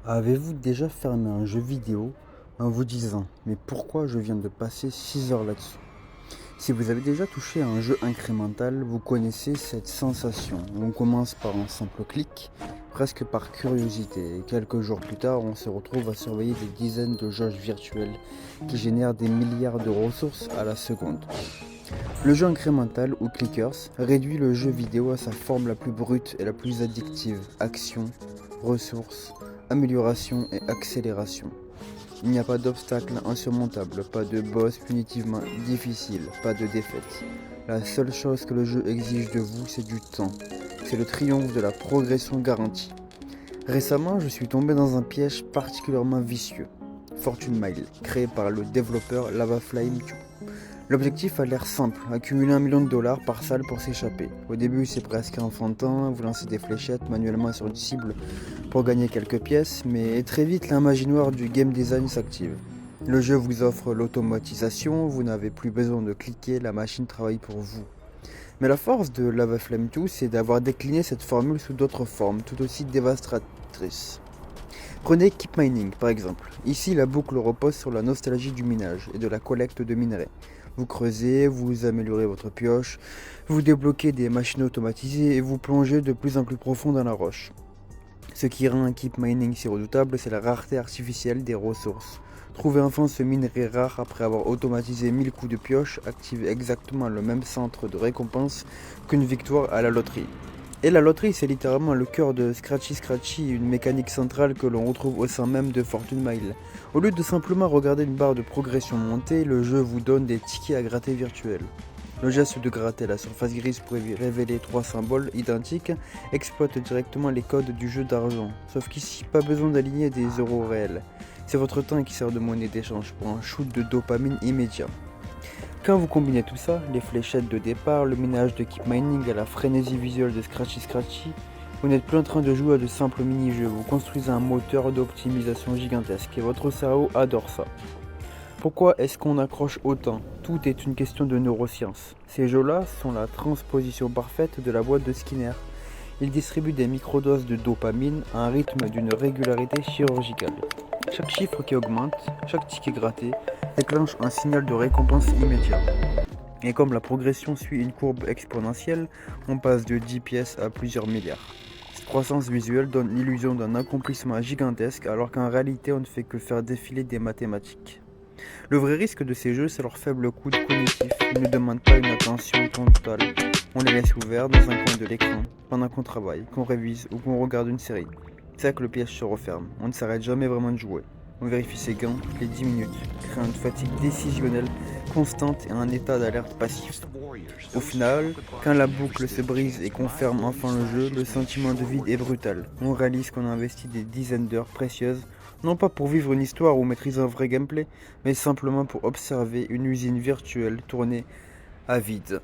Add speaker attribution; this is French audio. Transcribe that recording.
Speaker 1: Avez-vous déjà fermé un jeu vidéo en vous disant mais pourquoi je viens de passer 6 heures là-dessus? Si vous avez déjà touché à un jeu incrémental, vous connaissez cette sensation. On commence par un simple clic, presque par curiosité, et quelques jours plus tard, on se retrouve à surveiller des dizaines de jauges virtuelles qui génèrent des milliards de ressources à la seconde. Le jeu incrémental ou clickers réduit le jeu vidéo à sa forme la plus brute et la plus addictive: action, ressources, amélioration et accélération. Il n'y a pas d'obstacle insurmontable, pas de boss punitivement difficile, pas de défaite. La seule chose que le jeu exige de vous, c'est du temps. C'est le triomphe de la progression garantie. Récemment, je suis tombé dans un piège particulièrement vicieux. Fortune Mile, créé par le développeur Lava Flame 2. L'objectif a l'air simple, accumuler $1 million par salle pour s'échapper. Au début c'est presque enfantin, vous lancez des fléchettes manuellement sur une cible pour gagner quelques pièces, mais très vite la magie noire du game design s'active. Le jeu vous offre l'automatisation, vous n'avez plus besoin de cliquer, la machine travaille pour vous. Mais la force de Lava Flame 2, c'est d'avoir décliné cette formule sous d'autres formes, tout aussi dévastatrices. Prenez Keep Mining par exemple. Ici la boucle repose sur la nostalgie du minage et de la collecte de minerais. Vous creusez, vous améliorez votre pioche, vous débloquez des machines automatisées et vous plongez de plus en plus profond dans la roche. Ce qui rend un Keep Mining si redoutable, c'est la rareté artificielle des ressources. Trouver enfin ce minerai rare après avoir automatisé 1000 coups de pioche active exactement le même centre de récompense qu'une victoire à la loterie. Et la loterie, c'est littéralement le cœur de Scratchy Scratchy, une mécanique centrale que l'on retrouve au sein même de Fortune Mile. Au lieu de simplement regarder une barre de progression monter, le jeu vous donne des tickets à gratter virtuels. Le geste de gratter la surface grise pour révéler 3 symboles identiques exploite directement les codes du jeu d'argent. Sauf qu'ici, pas besoin d'aligner des euros réels. C'est votre temps qui sert de monnaie d'échange pour un shoot de dopamine immédiat. Quand vous combinez tout ça, les fléchettes de départ, le minage de Keep Mining et la frénésie visuelle de Scratchy Scratchy, vous n'êtes plus en train de jouer à de simples mini-jeux, vous construisez un moteur d'optimisation gigantesque et votre cerveau adore ça. Pourquoi est-ce qu'on accroche autant? Tout est une question de neurosciences. Ces jeux-là sont la transposition parfaite de la boîte de Skinner. Ils distribuent des microdoses de dopamine à un rythme d'une régularité chirurgicale. Chaque chiffre qui augmente, chaque ticket gratté, déclenche un signal de récompense immédiat. Et comme la progression suit une courbe exponentielle, on passe de 10 pièces à plusieurs milliards. Cette croissance visuelle donne l'illusion d'un accomplissement gigantesque alors qu'en réalité on ne fait que faire défiler des mathématiques. Le vrai risque de ces jeux, c'est leur faible coût cognitif. Ils ne demandent pas une attention totale. On les laisse ouverts dans un coin de l'écran, pendant qu'on travaille, qu'on révise ou qu'on regarde une série. C'est là que le piège se referme. On ne s'arrête jamais vraiment de jouer. On vérifie ses gains toutes les 10 minutes, créant une fatigue décisionnelle constante et un état d'alerte passif. Au final, quand la boucle se brise et qu'on ferme enfin le jeu, le sentiment de vide est brutal. On réalise qu'on a investi des dizaines d'heures précieuses, non pas pour vivre une histoire ou maîtriser un vrai gameplay, mais simplement pour observer une usine virtuelle tournée à vide.